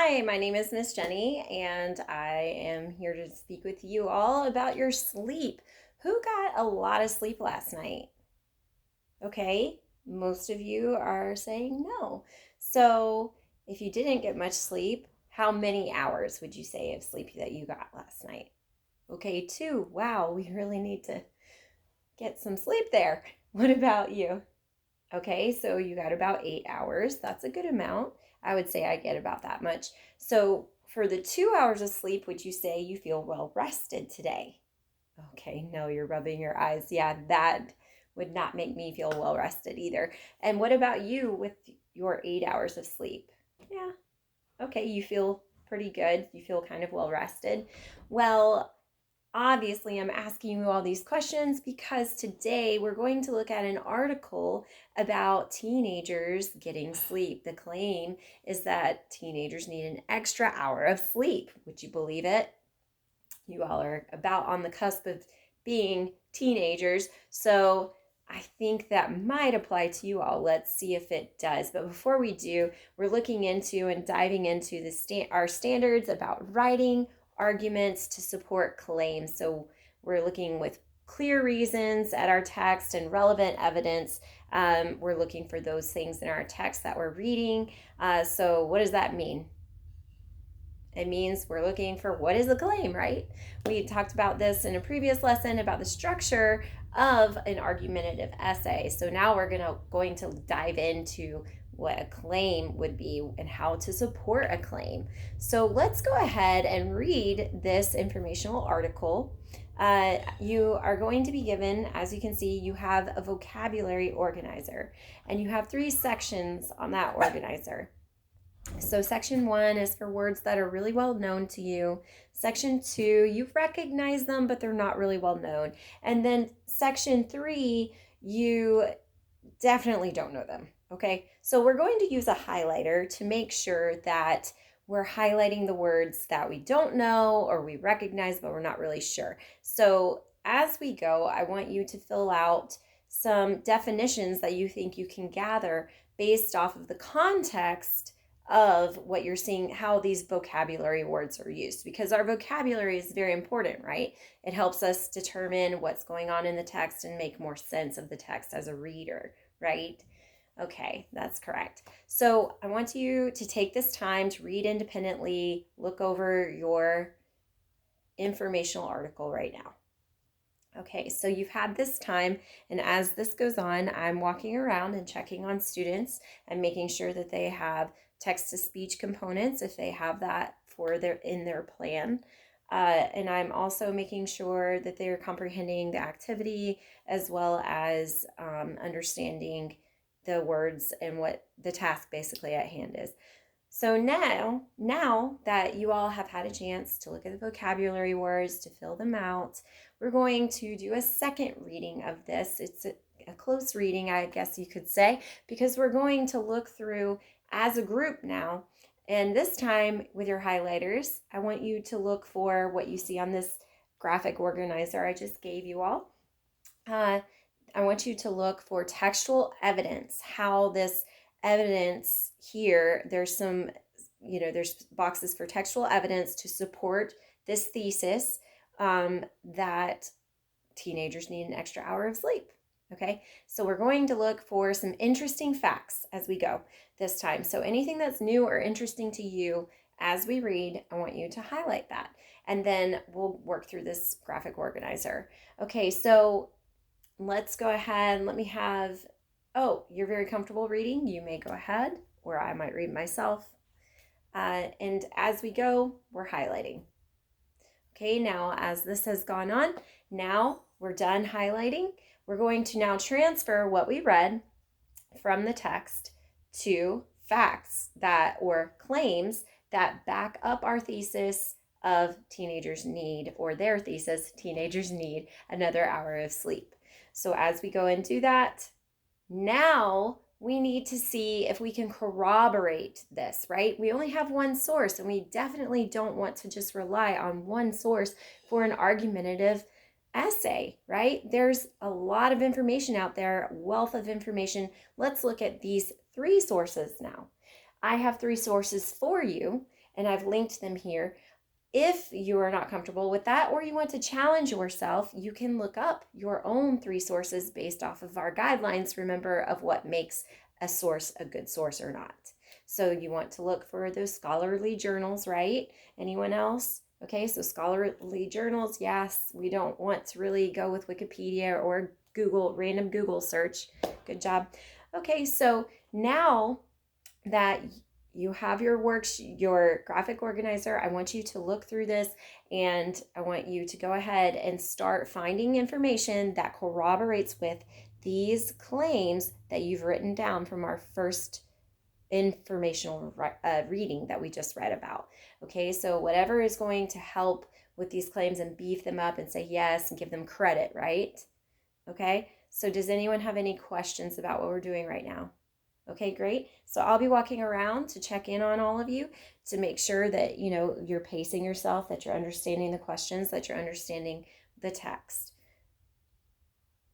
Hi, my name is Miss Jenny, and I am here to speak with you all about your sleep. Who got a lot of sleep last night? Okay, most of you are saying no. So, if you didn't get much sleep, how many hours would you say of sleep that you got last night? Okay, two. Wow, we really need to get some sleep there. What about you? Okay, so you got about 8 hours. That's a good amount. I would say I get about that much. So for the 2 hours of sleep, would you say you feel well rested today? Okay, no, you're rubbing your eyes. Yeah, that would not make me feel well rested either. And what about you with your 8 hours of sleep? Yeah, okay, you feel pretty good. You feel kind of well rested. Well, obviously, I'm asking you all these questions because today we're going to look at an article about teenagers getting sleep. The claim is that teenagers need an extra hour of sleep. Would you believe it? You all are about on the cusp of being teenagers, so I think that might apply to you all. Let's see if it does. But before we do, we're looking into and diving into our standards about writing arguments to support claims. So we're looking with clear reasons at our text and relevant evidence. We're looking for those things in our text that we're reading. So what does that mean? It means we're looking for what is the claim, right? We talked about this in a previous lesson about the structure of an argumentative essay. So now we're going to dive into what a claim would be and how to support a claim. So let's go ahead and read this informational article. You are going to be given, as you can see, you have a vocabulary organizer, and you have 3 sections on that organizer. So section 1 is for words that are really well known to you. Section 2, you recognize them, but they're not really well known. And then section 3, you definitely don't know them. Okay, so we're going to use a highlighter to make sure that we're highlighting the words that we don't know or we recognize, but we're not really sure. So as we go, I want you to fill out some definitions that you think you can gather based off of the context of what you're seeing, how these vocabulary words are used, because our vocabulary is very important, right? It helps us determine what's going on in the text and make more sense of the text as a reader, right? Okay, that's correct. So I want you to take this time to read independently, look over your informational article right now. Okay, so you've had this time, and as this goes on, I'm walking around and checking on students and making sure that they have text-to-speech components if they have that in their plan. And I'm also making sure that they're comprehending the activity as well as understanding the words and what the task basically at hand is. So now that you all have had a chance to look at the vocabulary words, to fill them out, we're going to do a second reading of this. It's a close reading, I guess you could say, because we're going to look through as a group now. And this time with your highlighters, I want you to look for what you see on this graphic organizer I just gave you all. I want you to look for textual evidence, how this evidence here, there's boxes for textual evidence to support this thesis that teenagers need an extra hour of sleep. Okay, so we're going to look for some interesting facts as we go this time. So anything that's new or interesting to you as we read, I want you to highlight that. And then we'll work through this graphic organizer. Okay, so let's go ahead. You're very comfortable reading. You may go ahead, or I might read myself. And as we go, we're highlighting. Okay, now as this has gone on, now we're done highlighting. We're going to now transfer what we read from the text to facts or claims that back up our thesis of teenagers need another hour of sleep. So as we go and do that, now we need to see if we can corroborate this, right? We only have one source, and we definitely don't want to just rely on one source for an argumentative essay, right? There's a lot of information out there, wealth of information. Let's look at these 3 sources now. I have 3 sources for you, and I've linked them here. If you are not comfortable with that or you want to challenge yourself, you can look up your own 3 sources based off of our guidelines, remember, of what makes a source a good source or not. So you want to look for those scholarly journals, right? Anyone else? Okay, so scholarly journals, yes, we don't want to really go with Wikipedia or Google, random Google search. Good job. Okay, so now that you have your works, your graphic organizer, I want you to look through this and I want you to go ahead and start finding information that corroborates with these claims that you've written down from our first informational reading that we just read about. Okay, so whatever is going to help with these claims and beef them up and say yes and give them credit, right? Okay, so does anyone have any questions about what we're doing right now? Okay, great. So I'll be walking around to check in on all of you to make sure that, you're pacing yourself, that you're understanding the questions, that you're understanding the text.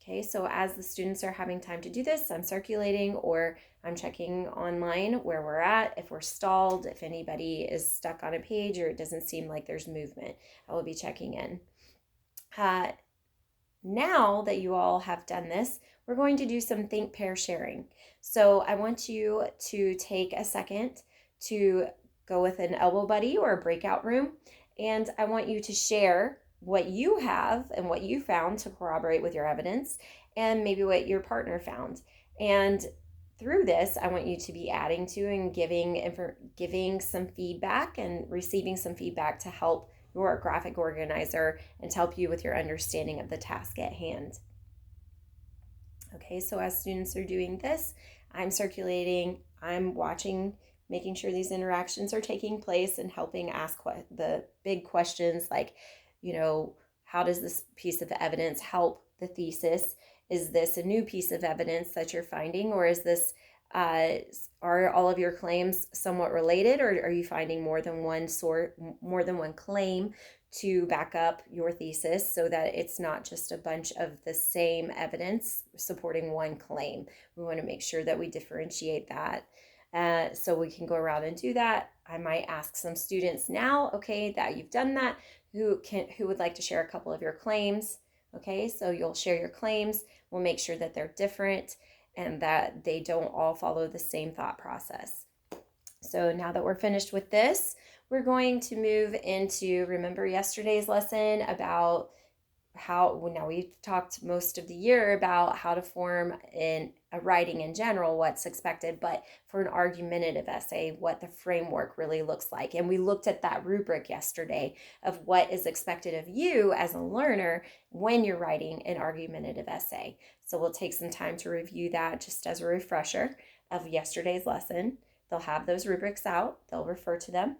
Okay, so as the students are having time to do this, I'm circulating or I'm checking online where we're at, if we're stalled, if anybody is stuck on a page or it doesn't seem like there's movement, I will be checking in. Now that you all have done this, we're going to do some think pair sharing. So I want you to take a second to go with an elbow buddy or a breakout room, and I want you to share what you have and what you found to corroborate with your evidence and maybe what your partner found. And through this, I want you to be adding to and giving some feedback and receiving some feedback to help your graphic organizer and to help you with your understanding of the task at hand. Okay, so as students are doing this, I'm circulating, I'm watching, making sure these interactions are taking place and helping ask the big questions like, how does this piece of evidence help the thesis? Is this a new piece of evidence that you're finding, or is this are all of your claims somewhat related, or are you finding more than one claim to back up your thesis so that it's not just a bunch of the same evidence supporting one claim? We want to make sure that we differentiate that. So we can go around and do that. I might ask some students now, okay, that you've done that, who would like to share a couple of your claims. Okay, so you'll share your claims. We'll make sure that they're different and that they don't all follow the same thought process. So now that we're finished with this, we're going to move into, remember yesterday's lesson about now we've talked most of the year about how to form in a writing in general, what's expected, but for an argumentative essay, what the framework really looks like. And we looked at that rubric yesterday of what is expected of you as a learner when you're writing an argumentative essay. So we'll take some time to review that just as a refresher of yesterday's lesson. They'll have those rubrics out, they'll refer to them.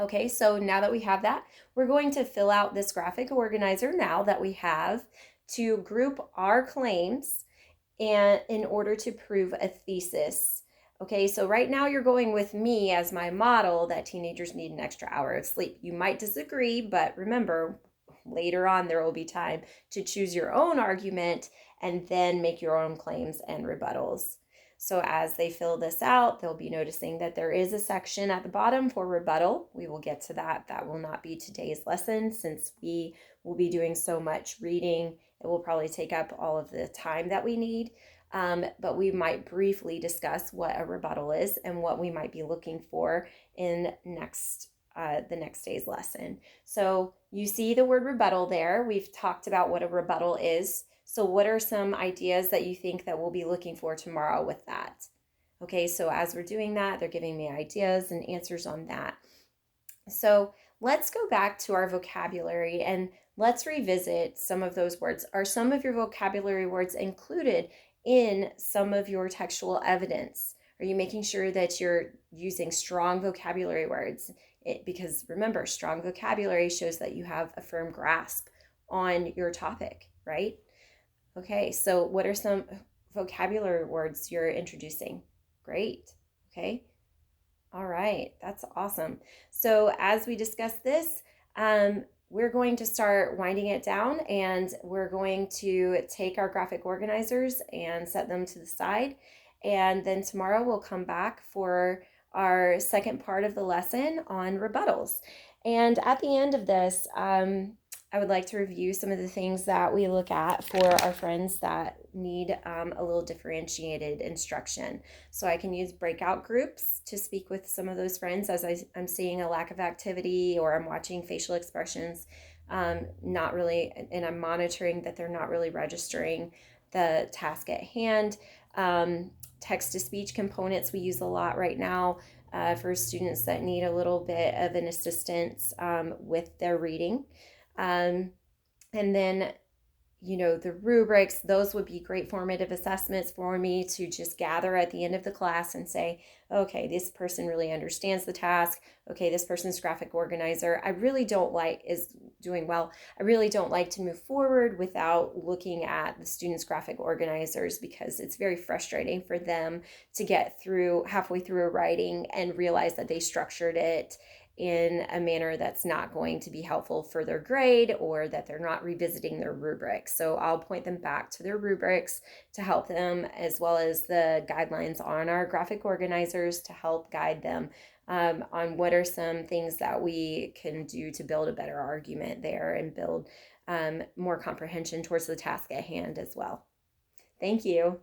Okay, so now that we have that, we're going to fill out this graphic organizer now that we have to group our claims and in order to prove a thesis. Okay, so right now you're going with me as my model that teenagers need an extra hour of sleep. You might disagree, but remember, later on there will be time to choose your own argument and then make your own claims and rebuttals. So as they fill this out, they'll be noticing that there is a section at the bottom for rebuttal. We will get to that. That will not be today's lesson since we will be doing so much reading. It will probably take up all of the time that we need. But we might briefly discuss what a rebuttal is and what we might be looking for in the next day's lesson. So you see the word rebuttal there. We've talked about what a rebuttal is. So what are some ideas that you think that we'll be looking for tomorrow with that? Okay, so as we're doing that, they're giving me ideas and answers on that. So let's go back to our vocabulary and let's revisit some of those words. Are some of your vocabulary words included in some of your textual evidence? Are you making sure that you're using strong vocabulary words? Because remember, strong vocabulary shows that you have a firm grasp on your topic, right? Okay, so what are some vocabulary words you're introducing? Great, okay. All right, that's awesome. So as we discuss this, we're going to start winding it down and we're going to take our graphic organizers and set them to the side. And then tomorrow we'll come back for our second part of the lesson on rebuttals. And at the end of this, I would like to review some of the things that we look at for our friends that need a little differentiated instruction. So I can use breakout groups to speak with some of those friends as I'm seeing a lack of activity, or I'm watching facial expressions not really, and I'm monitoring that they're not really registering the task at hand. Text to speech components we use a lot right now for students that need a little bit of an assistance with their reading. Um, and then, the rubrics, those would be great formative assessments for me to just gather at the end of the class and say, okay, this person really understands the task. Okay, this person's graphic organizer is doing well. I really don't like to move forward without looking at the students' graphic organizers, because it's very frustrating for them to get through halfway through a writing and realize that they structured it in a manner that's not going to be helpful for their grade, or that they're not revisiting their rubrics. So I'll point them back to their rubrics to help them, as well as the guidelines on our graphic organizers to help guide them on what are some things that we can do to build a better argument there and build more comprehension towards the task at hand as well. Thank you.